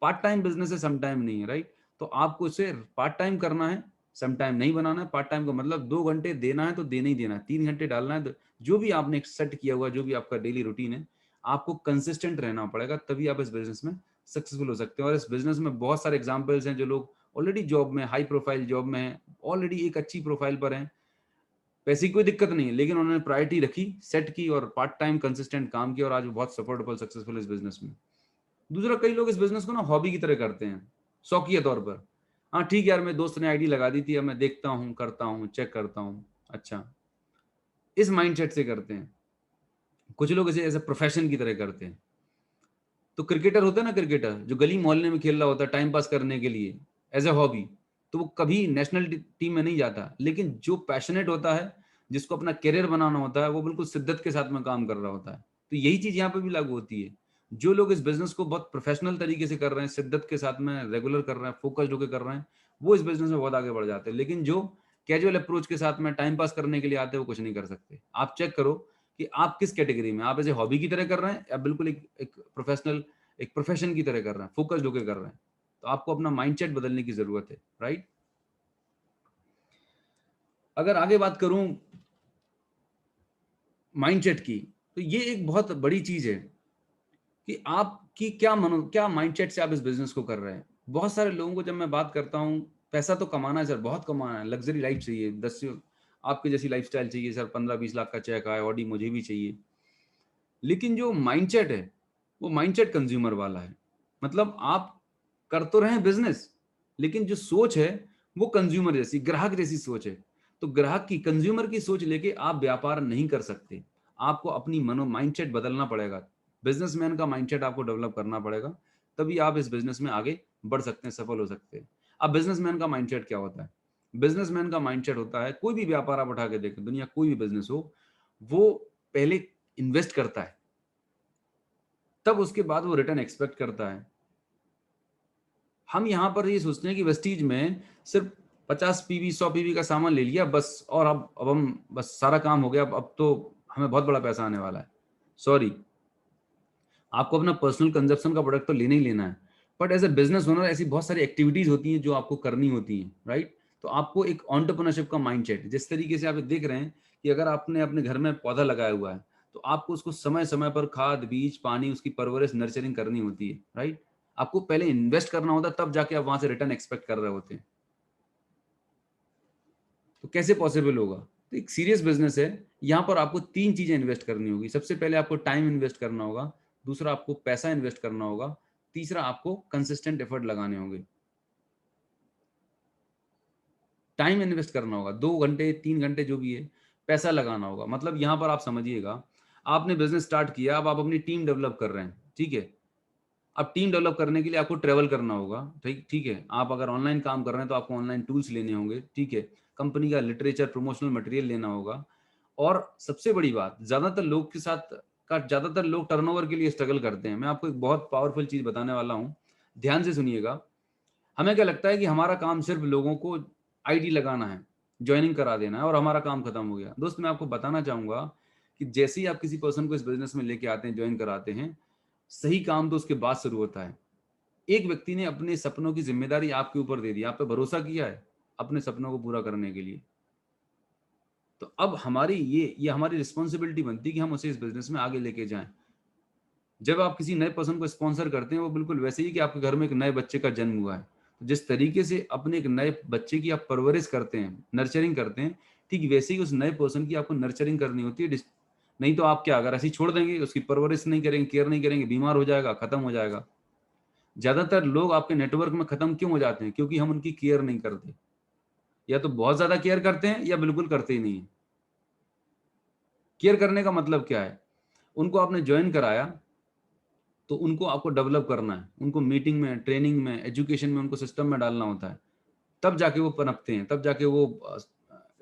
पार्ट टाइम बिजनेस है, सम टाइम नहीं है, राइट। तो आपको इसे पार्ट टाइम करना है, सम टाइम नहीं बनाना है। पार्ट टाइम का मतलब 2 घंटे देना है तो देना ही देना है, 3 घंटे डालना है। तो जो भी आपने सेट किया हुआ, जो भी आपका डेली रूटीन है, आपको कंसिस्टेंट रहना पड़ेगा, तभी आप इस बिजनेस में सक्सेसफुल हो सकते हैं। और इस बिजनेस में बहुत सारे एग्जाम्पल्स हैं, जो लोग ऑलरेडी जॉब में, हाई प्रोफाइल जॉब में है, ऑलरेडी एक अच्छी प्रोफाइल पर हैं, पैसे की कोई दिक्कत नहीं है, लेकिन उन्होंने प्रायोरिटी रखी, सेट की, और पार्ट टाइम कंसिस्टेंट काम किया, और आज वो बहुत सपोर्टेबल, सक्सेसफुल इस बिजनेस में। दूसरा, कई लोग इस बिजनेस को ना हॉबी की तरह करते हैं, शौकिया तौर पर। हाँ ठीक है यार, मेरे दोस्त ने आईडी लगा दी थी, अब मैं देखता हूँ, करता हूँ, चेक करता हूँ। अच्छा, इस माइंडसेट से करते हैं। कुछ लोग इसे एज ए प्रोफेशन की तरह करते हैं। तो क्रिकेटर होता है ना, क्रिकेटर जो गली मोहल्ले में खेल रहा होता है टाइम पास करने के लिए एज ए हॉबी, तो वो कभी नेशनल टीम में नहीं जाता। लेकिन जो पैशनेट होता है, जिसको अपना करियर बनाना होता है, वो बिल्कुल शिद्दत के साथ में काम कर रहा होता है। तो यही चीज यहाँ पे भी लागू होती है। जो लोग इस बिजनेस को बहुत प्रोफेशनल तरीके से कर रहे हैं, शिद्दत के साथ में रेगुलर कर रहे हैं, फोकस्ड होकर कर रहे हैं, वो इस बिजनेस में बहुत आगे बढ़ जाते हैं। लेकिन जो कैजुअल अप्रोच के साथ में टाइम पास करने के लिए आते हैं, वो कुछ नहीं कर सकते। आप चेक करो कि आप किस कैटेगरी में, आप एज ए हॉबी की तरह कर रहे हैं या बिल्कुल एक प्रोफेशनल, एक प्रोफेशन की तरह कर रहे हैं, फोकस्ड होकर कर रहे हैं। तो आपको अपना माइंडसेट बदलने की जरूरत है, राइट। अगर आगे बात करूं माइंडसेट की, तो ये एक बहुत बड़ी चीज है कि आपकी क्या माइंडसेट से आप इस बिजनेस को कर रहे हैं। बहुत सारे लोगों को जब मैं बात करता हूं, पैसा तो कमाना है सर, बहुत कमाना है, लग्जरी लाइफ चाहिए, 10 आपके जैसी लाइफस्टाइल चाहिए सर, 15-20 लाख का चेक आए, ऑडी मुझे भी चाहिए। लेकिन जो माइंडसेट है, वो माइंडसेट कंज्यूमर वाला है। मतलब आप कर तो रहे हैं बिजनेस, लेकिन जो सोच है वो कंज्यूमर जैसी, ग्राहक जैसी सोच है। तो ग्राहक की, कंज्यूमर की सोच लेके आप व्यापार नहीं कर सकते। आपको अपनी मनो माइंडसेट बदलना पड़ेगा। बिजनेसमैन का माइंडसेट आपको डेवलप करना पड़ेगा, तभी आप इस बिजनेस में आगे बढ़ सकते हैं, सफल हो सकते हैं। अब बिजनेसमैन का माइंडसेट क्या होता है? बिजनेसमैन का माइंडसेट होता है, कोई भी व्यापार आप उठा के देखें, दुनिया कोई भी बिजनेस हो, वो पहले इन्वेस्ट करता है, तब उसके बाद वो रिटर्न एक्सपेक्ट करता है। हम यहाँ पर ये सोचते हैं कि वेस्टीज में सिर्फ 50 पीवी 100 पीवी का सामान ले लिया बस, और अब हम बस सारा काम हो गया, अब तो हमें बहुत बड़ा पैसा आने वाला है। सॉरी, आपको अपना पर्सनल कंजप्शन का प्रोडक्ट तो लेना ही लेना है, but as a business owner ऐसी बहुत सारी एक्टिविटीज होती हैं जो आपको करनी होती हैं, राइट। तो आपको एक एंटरप्रेन्योरशिप का माइंडसेट, जिस तरीके से आप देख रहे हैं कि अगर आपने अपने घर में पौधा लगाया हुआ है, तो आपको उसको समय समय पर खाद, बीज, पानी, उसकी परवरिश, नर्चरिंग करनी होती है, राइट। आपको पहले इन्वेस्ट करना होता है, तब जाके आप वहां से रिटर्न एक्सपेक्ट कर रहे होते हैं। तो कैसे पॉसिबल होगा? तो एक सीरियस बिजनेस है, यहाँ पर आपको 3 चीजें इन्वेस्ट करनी होगी। सबसे पहले आपको टाइम इन्वेस्ट करना होगा, दूसरा आपको पैसा इन्वेस्ट करना होगा, तीसरा आपको कंसिस्टेंट एफर्ट लगाने होंगे। टाइम इन्वेस्ट करना होगा, 2 घंटे 3 घंटे जो भी है, पैसा लगाना होगा। मतलब यहाँ पर आप समझिएगा, आपने बिजनेस स्टार्ट किया, अब आप अपनी टीम डेवलप कर रहे हैं, ठीक है। अब टीम डेवलप करने के लिए आपको ट्रेवल करना होगा, ठीक ठीक है। आप अगर ऑनलाइन काम कर रहे हैं तो आपको ऑनलाइन टूल्स लेने होंगे, ठीक है। कंपनी का लिटरेचर, प्रमोशनल मटेरियल लेना होगा। और सबसे बड़ी बात, ज्यादातर लोग टर्नओवर के लिए स्ट्रगल करते हैं। मैं आपको एक बहुत पावरफुल चीज बताने वाला हूँ, ध्यान से सुनिएगा। हमें क्या लगता है कि हमारा काम सिर्फ लोगों को आईडी लगाना है, ज्वाइनिंग करा देना है और हमारा काम खत्म हो गया। दोस्त, मैं आपको बताना चाहूंगा कि जैसे ही आप किसी पर्सन को इस बिजनेस में लेके आते हैं, ज्वाइन कराते हैं, सही काम तो उसके बाद शुरू होता है। एक व्यक्ति ने अपने सपनों की जिम्मेदारी आपके ऊपर दे दी, आप पे भरोसा किया है अपने सपनों को पूरा करने के लिए। तो अब हमारी ये हमारी रिस्पॉन्सिबिलिटी बनती है कि हम उसे इस बिजनेस में आगे लेके जाएं। जब आप किसी नए पर्सन को स्पॉन्सर करते हैं, वो बिल्कुल वैसे ही कि आपके घर में एक नए बच्चे का जन्म हुआ है। तो जिस तरीके से अपने एक नए बच्चे की आप परवरिश करते हैं, नर्चरिंग करते हैं, ठीक वैसे ही उस नए पर्सन की आपको नर्चरिंग करनी होती है। नहीं तो आप क्या, अगर ऐसे ही छोड़ देंगे, उसकी परवरिश नहीं करेंगे, केयर नहीं करेंगे, बीमार हो जाएगा, खत्म हो जाएगा। ज्यादातर लोग आपके नेटवर्क में खत्म क्यों हो जाते हैं? क्योंकि हम उनकी केयर नहीं करते। या तो बहुत ज्यादा केयर करते हैं या बिल्कुल करते ही नहीं है। केयर करने का मतलब क्या है? उनको आपने ज्वाइन कराया, तो उनको आपको डेवलप करना है, उनको मीटिंग में, ट्रेनिंग में, एजुकेशन में, उनको सिस्टम में डालना होता है। तब जाके वो पनपते हैं, तब जाके वो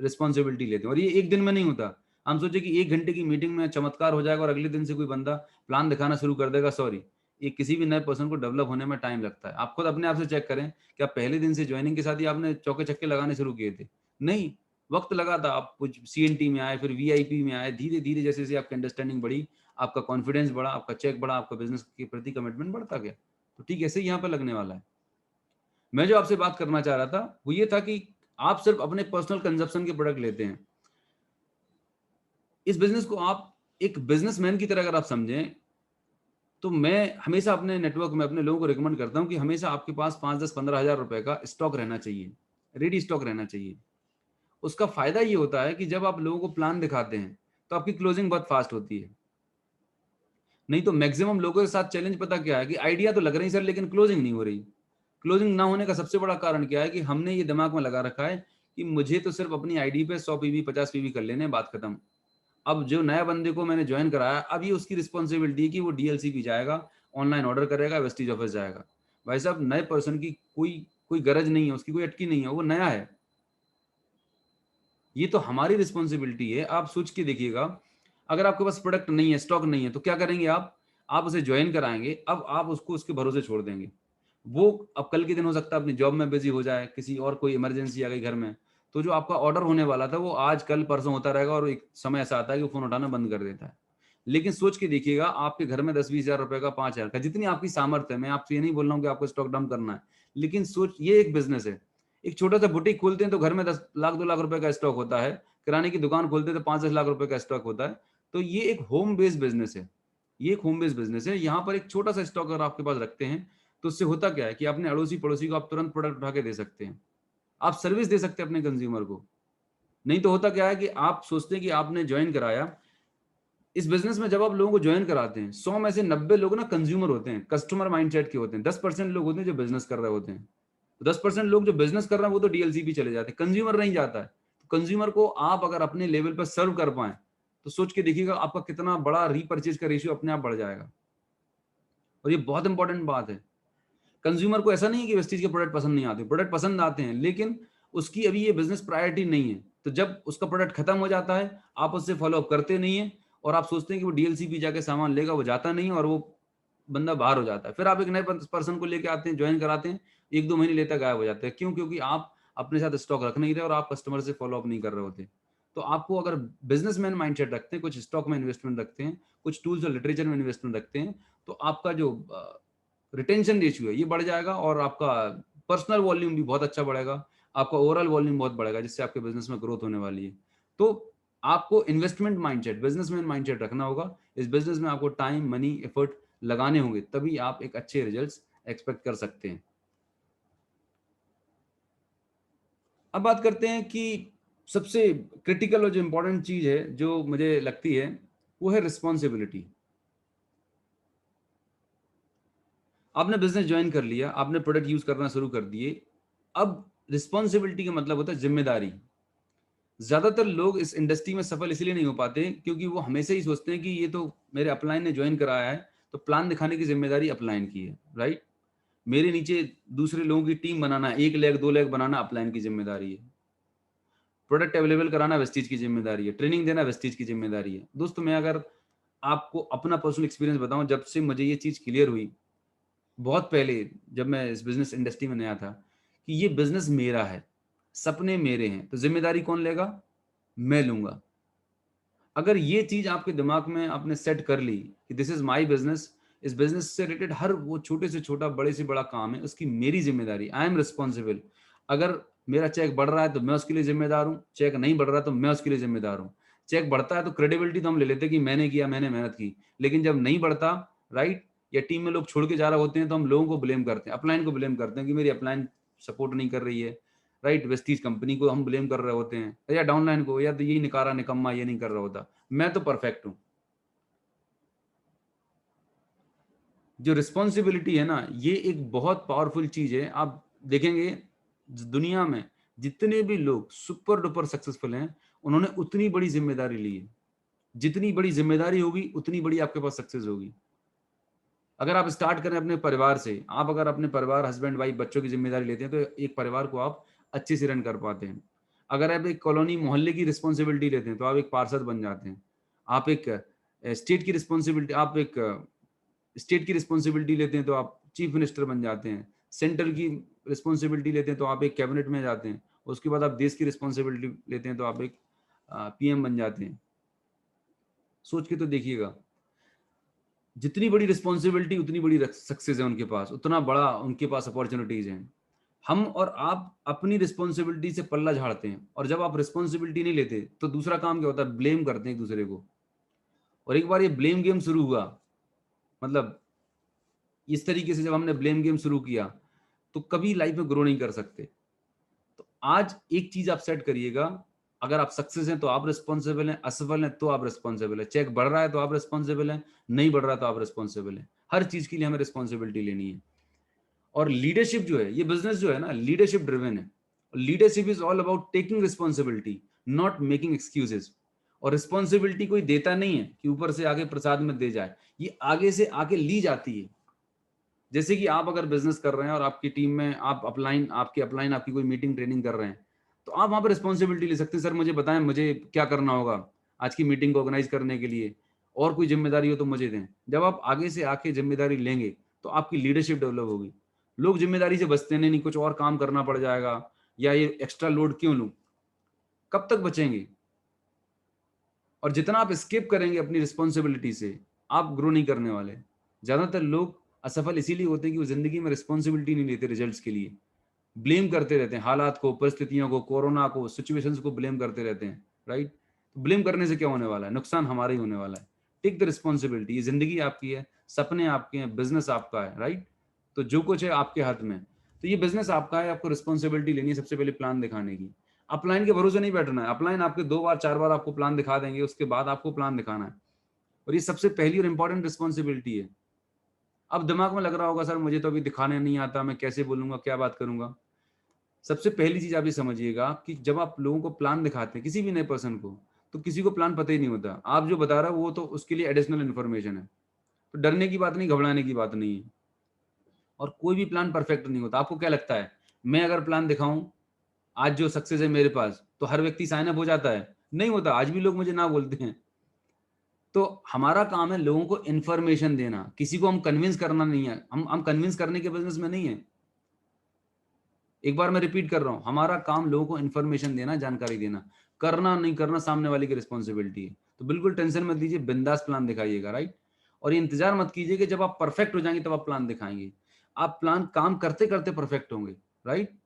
रिस्पॉन्सिबिलिटी लेते हैं। और ये एक दिन में नहीं होता। हम सोचे कि 1 घंटे की मीटिंग में चमत्कार हो जाएगा और अगले दिन से कोई बंदा प्लान दिखाना शुरू कर देगा। सॉरी, ये किसी भी नए पर्सन को डेवलप होने में टाइम लगता है। आप खुद अपने आप से चेक करें, क्या पहले दिन से ज्वाइनिंग के साथ ही आपने चौके छक्के लगाने शुरू किए थे? नहीं, वक्त लगा था। आप कुछ सीएनटी में आए, फिर वीआईपी में आए, धीरे धीरे जैसे जैसे आपकी अंडरस्टैंडिंग बढ़ी, आपका कॉन्फिडेंस बढ़ा, आपका चेक बढ़ा, आपका बिजनेस के प्रति कमिटमेंट बढ़ता गया। तो ठीक ऐसे ही यहाँ पर लगने वाला है। मैं जो आपसे बात करना चाह रहा था वो ये था कि आप सिर्फ अपने पर्सनल कंजप्शन के प्रोडक्ट लेते हैं। इस बिजनेस को आप एक बिजनेसमैन की तरह अगर आप समझें, तो मैं हमेशा अपने नेटवर्क में अपने लोगों को रिकमेंड करता हूं कि हमेशा आपके पास 5, 10, 15 हजार रुपए का स्टॉक रहना चाहिए, रेडी स्टॉक रहना चाहिए। उसका फायदा ये होता है कि जब आप लोगों को प्लान दिखाते हैं, तो आपकी क्लोजिंग बहुत फास्ट होती है। नहीं तो मैक्सिमम लोगों के साथ चैलेंज पता क्या है कि आइडिया तो लग रही सर, लेकिन क्लोजिंग नहीं हो रही। क्लोजिंग ना होने का सबसे बड़ा कारण क्या है कि हमने ये दिमाग में लगा रखा है कि मुझे तो सिर्फ अपनी आईडी पे 100 पीवी 50 पीवी कर लेने, बात खत्म। अब जो नया बंदे को मैंने ज्वाइन कराया, अब ये उसकी रिस्पॉन्सिबिलिटी है कि वो डीएलसीपी जाएगा, ऑनलाइन ऑर्डर करेगा, वेस्टीज ऑफिस जाएगा। भाई साहब, नए पर्सन की कोई कोई गरज नहीं है, उसकी कोई अटकी नहीं है, वो नया है। ये तो हमारी रिस्पॉन्सिबिलिटी है। आप सोच के देखिएगा, अगर आपके पास प्रोडक्ट नहीं है, स्टॉक नहीं है, तो क्या करेंगे आप उसे ज्वाइन कराएंगे, अब आप उसको उसके भरोसे छोड़ देंगे। वो अब कल के दिन हो सकता है अपनी जॉब में बिजी हो जाए, किसी और कोई इमरजेंसी आ गई घर में, तो जो आपका ऑर्डर होने वाला था वो आज कल परसों होता रहेगा और एक समय ऐसा आता है कि वो फोन उठाना बंद कर देता है। लेकिन सोच के देखिएगा, आपके घर में 10-20 हजार रुपए का, 5 हजार का, जितनी आपकी सामर्थ्य है, मैं आपसे ये नहीं बोल रहा हूँ कि आपको स्टॉक डंप करना है, लेकिन सोच, ये एक बिजनेस है। एक छोटा सा बुटीक खोलते हैं तो घर में 10 लाख 2 लाख रुपए का स्टॉक होता है, किराने की दुकान खोलते हैं तो 5-10 लाख रुपए का स्टॉक होता है। तो ये एक होम बेस्ड बिजनेस है। ये एक होम बेस्ड बिजनेस है। यहाँ पर एक छोटा सा स्टॉक अगर आपके पास रखते हैं तो उससे होता क्या है कि अपने अड़ोसी पड़ोसी को आप तुरंत प्रोडक्ट उठा के दे सकते हैं। आप सर्विस दे सकते हैं अपने कंज्यूमर को। नहीं तो होता क्या है कि आप सोचते हैं कि आपने ज्वाइन कराया, इस बिजनेस में जब आप लोगों को ज्वाइन कराते हैं, 100 में से 90 लोग ना कंज्यूमर होते हैं, कस्टमर माइंडसेट के होते हैं। 10% लोग होते हैं जो बिजनेस कर रहे होते हैं। 10% लोग जो बिजनेस कर रहे हैं वो तो डीएलसी पे चले जाते हैं, कंज्यूमर नहीं जाता है। तो कंज्यूमर को आप अगर अपने लेवल पर सर्व कर पाए तो सोच के देखिएगा आपका कितना बड़ा रीपर्चेज का रेशियो अपने आप बढ़ जाएगा। और ये बहुत इंपॉर्टेंट बात है। कंज्यूमर को ऐसा नहीं है कि वेस्टीज के प्रोडक्ट पसंद नहीं आते, प्रोडक्ट पसंद आते हैं, लेकिन उसकी अभी ये बिजनेस प्रायोरिटी नहीं है। तो जब उसका प्रोडक्ट खत्म हो जाता है, आप उससे फॉलो अप करते नहीं है और आप सोचते हैं कि वो डीएलसी पे जाके सामान लेगा, वो जाता नहीं है और वो बंदा बाहर हो जाता है। फिर आप एक नए पर्सन को लेके आते हैं, ज्वाइन कराते हैं, 1-2 महीने लेता गायब हो जाता है। क्यों? क्योंकि आप अपने साथ स्टॉक रख नहीं रहे और आप कस्टमर से फॉलो अप नहीं कर रहे होते। तो आपको अगर बिजनेसमैन माइंडसेट रखते हैं, कुछ स्टॉक में इन्वेस्टमेंट रखते हैं, कुछ टूल्स और लिटरेचर में इन्वेस्टमेंट रखते हैं, तो आपका जो रिटेंशन रेशियो है ये बढ़ जाएगा और आपका पर्सनल वॉल्यूम भी बहुत अच्छा बढ़ेगा, आपका ओवरऑल वॉल्यूम बहुत बढ़ेगा, जिससे आपके बिजनेस में ग्रोथ होने वाली है। तो आपको इन्वेस्टमेंट माइंडसेट, बिजनेसमैन माइंडसेट रखना होगा। इस बिजनेस में आपको टाइम, मनी, एफर्ट लगाने होंगे, तभी आप एक अच्छे रिजल्ट्स एक्सपेक्ट कर सकते हैं। अब बात करते हैं कि सबसे क्रिटिकल और जो इंपॉर्टेंट चीज है जो मुझे लगती है, वो है रिस्पॉन्सिबिलिटी। आपने बिजनेस ज्वाइन कर लिया, आपने प्रोडक्ट यूज करना शुरू कर दिए, अब रिस्पॉन्सिबिलिटी का मतलब होता है जिम्मेदारी। ज्यादातर लोग इस इंडस्ट्री में सफल इसलिए नहीं हो पाते क्योंकि वो हमेशा ही सोचते हैं कि ये तो मेरे अपलाइन ने ज्वाइन कराया है, तो प्लान दिखाने की जिम्मेदारी अपलाइन की है, राइट? मेरे नीचे दूसरे लोगों की टीम बनाना, 1 लाख 2 लाख बनाना अपलाइन की जिम्मेदारी है। प्रोडक्ट अवेलेबल कराना वेस्टीज की जिम्मेदारी है, ट्रेनिंग देना वेस्टीज की जिम्मेदारी है। दोस्तों, मैं अगर आपको अपना पर्सनल एक्सपीरियंस बताऊं, जब से मुझे ये चीज क्लियर हुई, बहुत पहले जब मैं इस बिजनेस इंडस्ट्री में नया था, कि ये बिजनेस मेरा है, सपने मेरे हैं, तो जिम्मेदारी कौन लेगा? मैं लूंगा। अगर ये चीज आपके दिमाग में आपने सेट कर ली कि दिस इज माय बिजनेस, इस बिजनेस से रिलेटेड हर वो छोटे से छोटा, बड़े से बड़ा काम है, उसकी मेरी जिम्मेदारी, आई एम रिस्पॉन्सिबल। अगर मेरा चेक बढ़ रहा है तो मैं उसके लिए जिम्मेदार हूँ, चेक नहीं बढ़ रहा तो मैं उसके लिए जिम्मेदार हूँ। चेक बढ़ता है तो क्रेडिबिलिटी तो हम ले लेते हैं कि मैंने किया, मैंने मेहनत की। लेकिन जब नहीं बढ़ता, राइट, या टीम में लोग छोड़ के जा रहे होते हैं, तो हम लोगों को ब्लेम करते हैं, अपलाइन को ब्लेम करते हैं कि मेरी अपलाइन सपोर्ट नहीं कर रही है, राइट? वेस्टीज कंपनी को हम ब्लेम कर रहे होते हैं, या डाउनलाइन को, या तो यही निकारा निकम्मा ये नहीं कर रहा होता, मैं तो परफेक्ट हूं। जो रिस्पॉन्सिबिलिटी है ना, ये एक बहुत पावरफुल चीज है। आप देखेंगे दुनिया में जितने भी लोग सुपर डुपर सक्सेसफुल हैं, उन्होंने उतनी बड़ी जिम्मेदारी ली है। जितनी बड़ी जिम्मेदारी होगी उतनी बड़ी आपके पास सक्सेस होगी। अगर आप स्टार्ट करें अपने परिवार से, आप अगर अपने परिवार, हस्बैंड वाइफ, बच्चों की जिम्मेदारी लेते हैं, तो एक परिवार को आप अच्छे से रन कर पाते हैं। अगर आप एक कॉलोनी, मोहल्ले की रिस्पॉन्सिबिलिटी लेते हैं, तो आप एक पार्षद बन जाते हैं। आप एक स्टेट की रिस्पॉन्सिबिलिटी, आप एक स्टेट की रिस्पॉन्सिबिलिटी लेते हैं तो आप चीफ मिनिस्टर बन जाते हैं। सेंट्रल की रिस्पॉन्सिबिलिटी लेते हैं तो आप एक कैबिनेट में जाते हैं। उसके बाद आप देश की रिस्पॉन्सिबिलिटी लेते हैं तो आप एक पीएम बन जाते हैं। सोच के तो देखिएगा, जितनी बड़ी रिस्पॉन्सिबिलिटी उतनी बड़ी सक्सेस है उनके पास, उतना बड़ा उनके पास अपॉर्चुनिटीज हैं। हम और आप अपनी रिस्पॉन्सिबिलिटी से पल्ला झाड़ते हैं, और जब आप रिस्पॉन्सिबिलिटी नहीं लेते तो दूसरा काम क्या होता है? ब्लेम करते हैं एक दूसरे को। और एक बार ये ब्लेम गेम शुरू हुआ, मतलब इस तरीके से जब हमने ब्लेम गेम शुरू किया, तो कभी लाइफ में ग्रो नहीं कर सकते। तो आज एक चीज आप सेट करिएगा, अगर आप सक्सेस हैं तो आप रिस्पॉन्सिबल हैं, असफल हैं तो आप रिस्पॉन्सिबल है, चेक बढ़ रहा है तो आप रिस्पॉन्सिबल हैं, नहीं बढ़ रहा तो आप रिस्पॉन्सिबल हैं। हर चीज के लिए हमें रिस्पॉन्सिबिलिटी लेनी है। और लीडरशिप जो है, ये बिजनेस जो है ना, लीडरशिप ड्रिवन है। Leadership is all about taking responsibility, not making excuses. और रिस्पॉन्सिबिलिटी कोई देता नहीं है कि ऊपर से आगे प्रसाद में दे जाए, ये आगे से आके ली जाती है। जैसे कि आप अगर बिजनेस कर रहे हैं और आपकी टीम में आप अपलाइन आपकी कोई मीटिंग ट्रेनिंग कर रहे हैं, तो आप वहां पर रिस्पॉन्सिबिलिटी ले सकते हैं, सर मुझे बताएं मुझे क्या करना होगा आज की मीटिंग को ऑर्गेनाइज करने के लिए, और कोई जिम्मेदारी हो तो मुझे दें। जब आप आगे से आके जिम्मेदारी लेंगे तो आपकी लीडरशिप डेवलप होगी। लोग जिम्मेदारी से बचते नहीं, कुछ और काम करना पड़ जाएगा, या ये एक्स्ट्रा लोड क्यों लूं, कब तक बचेंगे? और जितना आप स्किप करेंगे अपनी रिस्पॉन्सिबिलिटी से, आप ग्रो नहीं करने वाले। ज्यादातर लोग असफल इसीलिए होते हैं कि वो जिंदगी में रिस्पॉन्सिबिलिटी नहीं लेते रिजल्ट्स के लिए, ब्लेम करते रहते हैं हालात को, परिस्थितियों को, कोरोना को, सिचुएशंस को ब्लेम करते रहते हैं, राइट? तो ब्लेम करने से क्या होने वाला है? नुकसान हमारा ही होने वाला है। Take the responsibility. ये जिंदगी आपकी है, सपने आपके हैं, बिजनेस आपका है, राइट? तो जो कुछ है आपके हाथ में। तो ये बिजनेस आपका है, आपको रिस्पॉन्सिबिलिटी लेनी है सबसे पहले प्लान दिखाने की। अपलाइन के भरोसे नहीं बैठना है। अपलाइन आपके 2 बार 4 बार आपको प्लान दिखा देंगे, उसके बाद आपको प्लान दिखाना है। और ये सबसे पहली और इंपॉर्टेंट रिस्पॉन्सिबिलिटी है। अब दिमाग में लग रहा होगा, सर मुझे तो अभी दिखाने नहीं आता, मैं कैसे बोलूंगा, क्या बात करूंगा? सबसे पहली चीज आप ये समझिएगा कि जब आप लोगों को प्लान दिखाते हैं, किसी भी नए पर्सन को, तो किसी को प्लान पता ही नहीं होता। आप जो बता रहे हो वो तो उसके लिए एडिशनल इन्फॉर्मेशन है। तो डरने की बात नहीं, घबराने की बात नहीं है। और कोई भी प्लान परफेक्ट नहीं होता। आपको क्या लगता है, मैं अगर प्लान दिखाऊं आज जो सक्सेस है मेरे पास, तो हर व्यक्ति साइन अप हो जाता है? नहीं होता। आज भी लोग मुझे ना बोलते हैं। तो हमारा काम है लोगों को इन्फॉर्मेशन देना, किसी को हम कन्विंस करना नहीं है। हम कन्विंस करने के बिजनेस में नहीं है। एक बार मैं रिपीट कर रहा हूं, हमारा काम लोगों को इन्फॉर्मेशन देना, जानकारी देना। करना नहीं करना सामने वाले की रिस्पॉन्सिबिलिटी है। तो बिल्कुल टेंशन मत लीजिए, बिंदास प्लान दिखाइएगा, राइट? और ये इंतजार मत कीजिए कि जब आप परफेक्ट हो जाएंगे तब आप प्लान दिखाएंगे। आप प्लान काम करते करते परफेक्ट होंगे, राइट?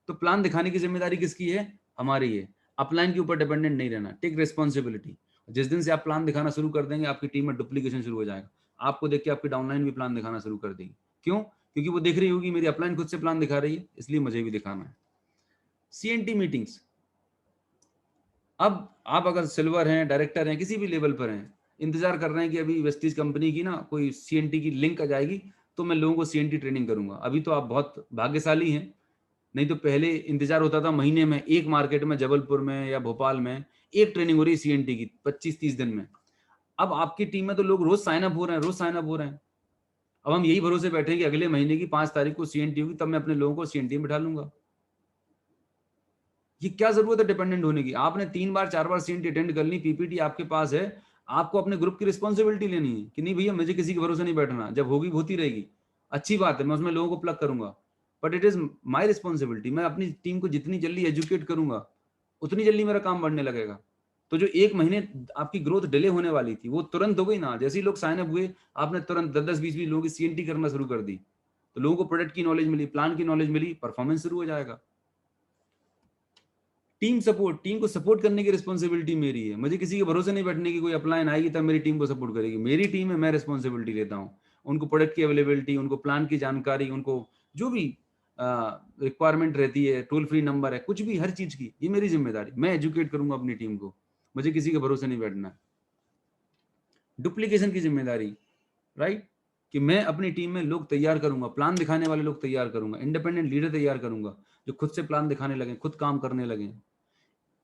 तो प्लान दिखाने की जिम्मेदारी किसकी है? हमारी है। अपलाइन के ऊपर डिपेंडेंट नहीं रहना, टेक रिस्पॉन्सिबिलिटी। जिस दिन से आप प्लान दिखाना शुरू कर देंगे, आपकी टीम में डुप्लीकेशन शुरू हो जाएगा। आपको देख के आपकी डाउनलाइन भी प्लान दिखाना शुरू कर देगी। क्यों? क्योंकि वो देख रही होगी मेरी अपलाइन खुद से प्लान दिखा रही है, इसलिए मुझे भी दिखाना है। CNT meetings. अब आप अगर सिल्वर हैं, डायरेक्टर हैं, किसी भी लेवल पर हैं, इंतजार कर रहे हैं कि अभी वेस्टीज कंपनी की ना कोई CNT की लिंक आ जाएगी तो मैं लोगों को CNT ट्रेनिंग करूंगा। अभी तो आप बहुत भाग्यशाली हैं, नहीं तो पहले इंतजार होता था महीने में एक मार्केट में, जबलपुर में या भोपाल में एक ट्रेनिंग हो रही है CNT की 25-30 दिन में। अब आपकी टीम में तो लोग रोज साइन अप हो रहे हैं, रोज साइन अप हो रहे हैं। अब हम यही भरोसे बैठे हैं कि अगले महीने की 5 तारीख को CNT होगी, तब मैं अपने लोगों को CNT में बिठा लूंगा। ये क्या जरूरत है डिपेंडेंट होने की? आपने 3 बार 4 बार CNT अटेंड कर ली, PPT आपके पास है। आपको अपने ग्रुप की रिस्पॉन्सिबिलिटी लेनी है कि नहीं भैया मुझे किसी के भरोसे नहीं बैठना, जब होगी होती रहेगी। अच्छी बात है, मैं उसमें लोगों को प्लग करूंगा, but it is my responsibility. मैं अपनी टीम को जितनी जल्दी एजुकेट करूंगा उतनी जल्दी मेरा काम बढ़ने लगेगा। तो जो 1 महीने आपकी ग्रोथ डिले होने वाली थी वो तुरंत हो गई ना। जैसे ही लोग साइन अप हुए, आपने तुरंत 10-10 20-20 लोगों की CNT करना शुरू कर दी, तो लोगों को प्रोडक्ट की नॉलेज मिली, प्लान की नॉलेज मिली, परफॉर्मेंस शुरू हो जाएगा। टीम सपोर्ट, टीम को सपोर्ट करने की रिस्पॉन्सिबिलिटी मेरी है। मुझे किसी के भरोसे नहीं बैठने की। कोई अपलाइन आएगी तब मेरी टीम को सपोर्ट करेगी। मेरी टीम है, मैं रिस्पॉन्सिबिलिटी लेता हूँ। उनको प्रोडक्ट की अवेलेबिलिटी, उनको प्लान की जानकारी, उनको जो भी रिक्वायरमेंट रहती है, टोल फ्री नंबर है, कुछ भी, हर चीज की ये मेरी जिम्मेदारी। मैं एजुकेट करूंगा अपनी टीम को, मुझे किसी के भरोसे नहीं बैठना। डुप्लीकेशन की जिम्मेदारी, राइट? कि मैं अपनी टीम में लोग तैयार करूंगा, प्लान दिखाने वाले लोग तैयार करूंगा, इंडिपेंडेंट लीडर तैयार करूंगा जो खुद से प्लान दिखाने लगे, खुद काम करने लगे।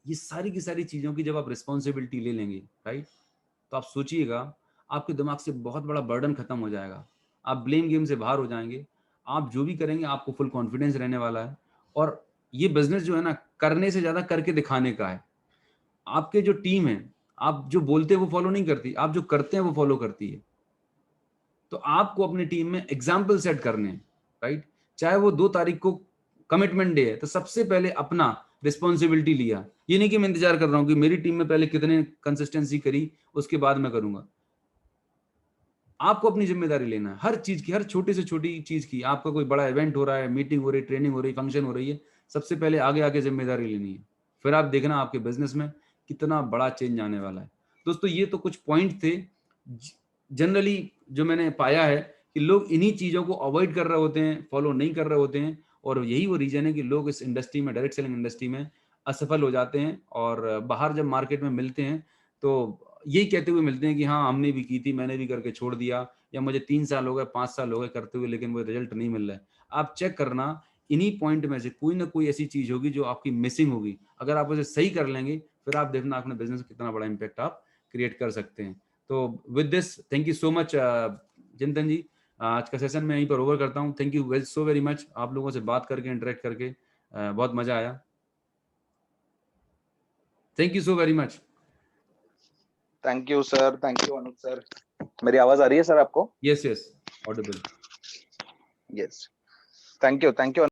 ये सारी की सारी चीजों की जब आप रिस्पॉन्सिबिलिटी ले लेंगे, राइट, तो आप सोचिएगा आपके दिमाग से बहुत बड़ा बर्डन खत्म हो जाएगा। आप ब्लेम गेम से बाहर हो जाएंगे। आप जो भी करेंगे आपको फुल कॉन्फिडेंस रहने वाला है। और ये बिजनेस जो है ना, करने से ज्यादा करके दिखाने का है। आपके जो टीम है, आप जो बोलते हैं वो फॉलो नहीं करती, आप जो करते हैं वो फॉलो करती है। तो आपको अपनी टीम में एग्जाम्पल सेट करने हैं, राइट? चाहे वो 2 तारीख को कमिटमेंट डे है, तो सबसे पहले अपना रिस्पॉन्सिबिलिटी लिया। ये नहीं कि मैं इंतजार कर रहा हूं कि मेरी टीम में पहले कितने कंसिस्टेंसी करी उसके बाद मैं करूंगा। आपको अपनी जिम्मेदारी लेना है हर चीज की, हर छोटी से छोटी चीज की। आपका कोई बड़ा इवेंट हो रहा है, मीटिंग हो रही है, ट्रेनिंग हो रही है, फंक्शन हो रही है, सबसे पहले आगे आके जिम्मेदारी लेनी है। फिर आप देखना आपके बिजनेस में कितना बड़ा चेंज आने वाला है। दोस्तों ये तो कुछ पॉइंट थे। जनरली जो मैंने पाया है कि लोग इन्हीं चीजों को अवॉइड कर रहे होते हैं, फॉलो नहीं कर रहे होते हैं। और यही वो रीजन है कि लोग इस इंडस्ट्री में, डायरेक्ट सेलिंग इंडस्ट्री में असफल हो जाते हैं। और बाहर जब मार्केट में मिलते हैं तो यही कहते हुए मिलते हैं कि हाँ हमने भी की थी, मैंने भी करके छोड़ दिया, या मुझे 3 साल हो गए, 5 साल हो गए करते हुए, लेकिन वो रिजल्ट नहीं मिल रहा है। आप चेक करना, इन्हीं पॉइंट में से कोई ना कोई ऐसी चीज होगी जो आपकी मिसिंग होगी। अगर आप उसे सही कर लेंगे, फिर आप देखना अपने बिजनेस में कितना बड़ा इम्पैक्ट आप क्रिएट कर सकते हैं। तो with this, thank you so much चिंतन जी। आज का सेशन मैं यहीं पर ओवर करता हूँ। Thank you so very much. आप लोगों से बात करके, इंटरेक्ट करके बहुत मजा आया। Thank you so very much. Thank you sir, thank you Anuj sir. मेरी आवाज आ रही है सर आपको? Yes yes, Audible. Yes, thank you, thank you.